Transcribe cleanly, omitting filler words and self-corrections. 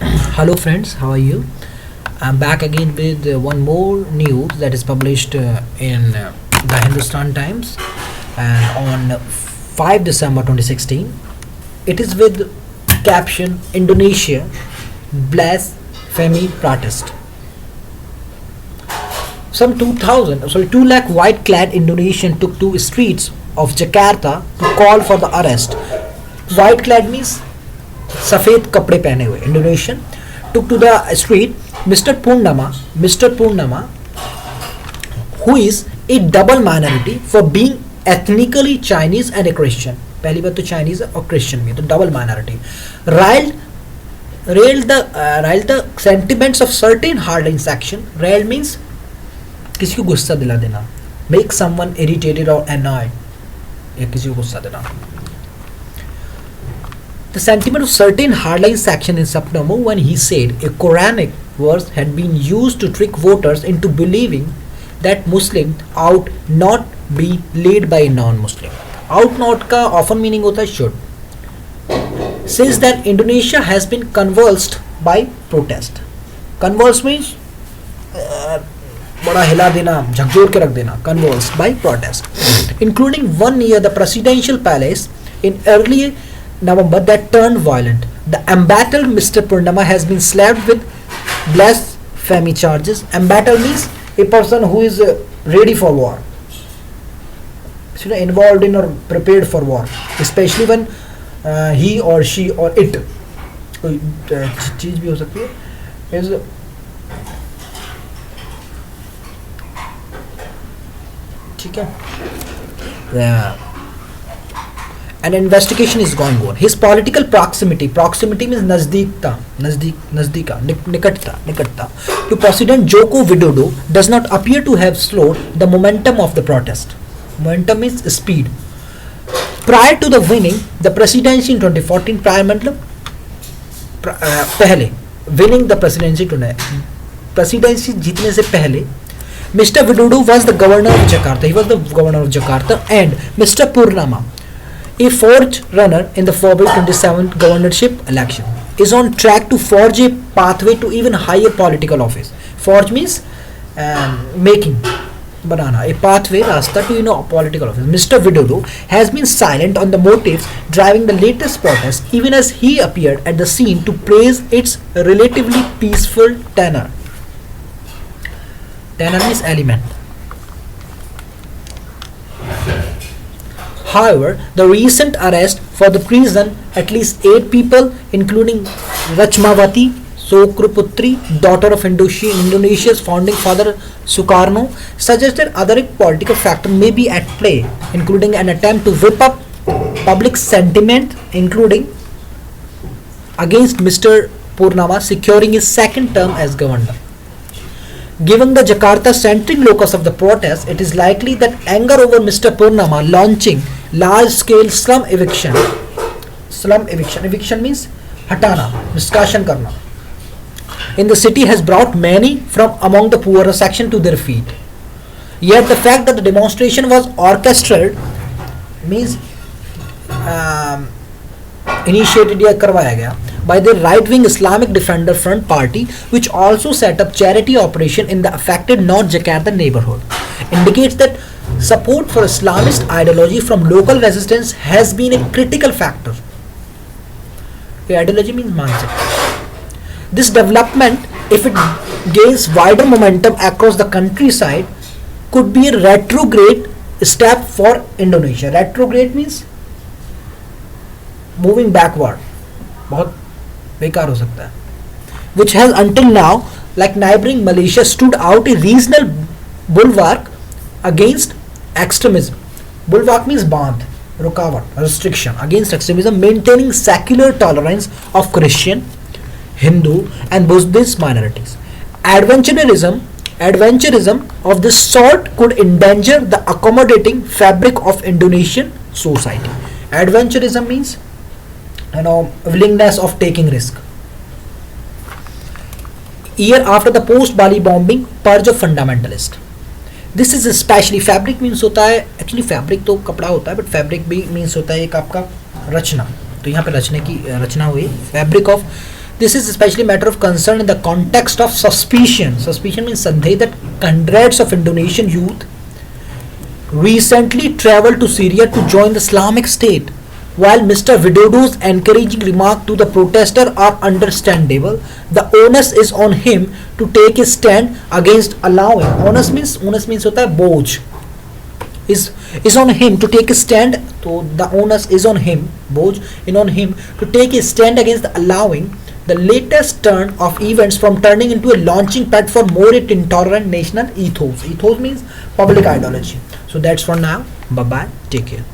Hello friends, how are you? I'm back again with one more news that is published in the Hindustan Times and on 5 December 2016. It is with caption Indonesia blasphemy protest. Some 2 lakh white clad Indonesians took to streets of Jakarta to call for the arrest. White clad means सफ़ेद कपड़े पहने हुए Indonesian took to the street. Mr. Purnama, who is a double minority for being ethnically Chinese and a Christian. पहली बात तो Chinese और Christian में तो double minority. Railed the sentiments of certain hardline section. Railed means किसी को गुस्सा दिला देना. Make someone irritated or annoyed. या किसी को गुस्सा देना. The sentiment of certain hardline section in September when he said a Quranic verse had been used to trick voters into believing that Muslim ought not be led by a non-Muslim. Ought not का often meaning होता है should. Says that Indonesia has been convulsed by protest. Convulsed means बड़ा हिला देना, झकझोर के रख देना. Convulsed by protest, including one near the presidential palace in early November that turned violent. The embattled Mr. Purnama has been slapped with blasphemy charges. Embattled means a person who is ready for war. Involved in or prepared for war, especially when he or she or it कोई चीज भी हो सकती है is ठीक है. An investigation is going on. His political proximity means नजदीका, निकटता to President Joko Widodo does not appear to have slowed the momentum of the protest. Momentum means speed. Prior to the winning the presidency in 2014, पहले winning the presidency जीतने से पहले Mr. Widodo was the governor of Jakarta. He was the governor of Jakarta, and Mr. Purnama, a forge runner in the February 27th governorship election, is on track to forge a pathway to even higher political office. Forge means making, banana, a pathway, rasta to political office. Mr. Widodo has been silent on the motives driving the latest protest, even as he appeared at the scene to praise its relatively peaceful tenor. Tenor means element. However, the recent arrest for the treason at least 8 people, including Ratchamawati Sokruputri, daughter of Indonesia's founding father Sukarno, suggested other political factors may be at play, including an attempt to whip up public sentiment, including against Mr. Purnama securing his second term as governor. Given the Jakarta-centric locus of the protest, it is likely that anger over Mr. Purnama launching large-scale slum eviction means hatana, niskashan karna, in the city has brought many from among the poorer section to their feet. Yet the fact that the demonstration was orchestrated means initiated या करवाया गया by the right-wing Islamic Defender Front Party, which also set up charity operation in the affected North Jakarta neighborhood, indicates that support for Islamist ideology from local residents has been a critical factor. Ideology means mindset. This development, if it gains wider momentum across the countryside, could be a retrograde step for Indonesia. Retrograde means moving backward. बहुत बेकार हो सकता है. Which has until now, like neighboring Malaysia, stood out a regional bulwark against extremism. Bulwark means बांध, रुकावट, restriction against extremism, maintaining secular tolerance of Christian, Hindu and Buddhist minorities. Adventurism of this sort could endanger the accommodating fabric of Indonesian society. Adventurism means willingness of taking risk. Year after the post-Bali bombing, purge of fundamentalists. This is especially, fabric means होता है, actually fabric तो कपड़ा होता है, but fabric भी means होता है एक आपका रचना. तो यहाँ पे रचने की रचना हुई, fabric of This is especially a matter of concern in the context of suspicion. Suspicion means sandeh that hundreds of Indonesian youth recently traveled to Syria to join the Islamic State. While Mr. Widodo's encouraging remark to the protester are understandable, the onus is on him to take a stand against allowing. Onus means होता है बोझ. Is on him to take a stand. So the onus is on him, बोझ is on him to take a stand against allowing the latest turn of events from turning into a launching pad for more intolerant national ethos. Ethos means public ideology. So that's for now. Bye bye. Take care.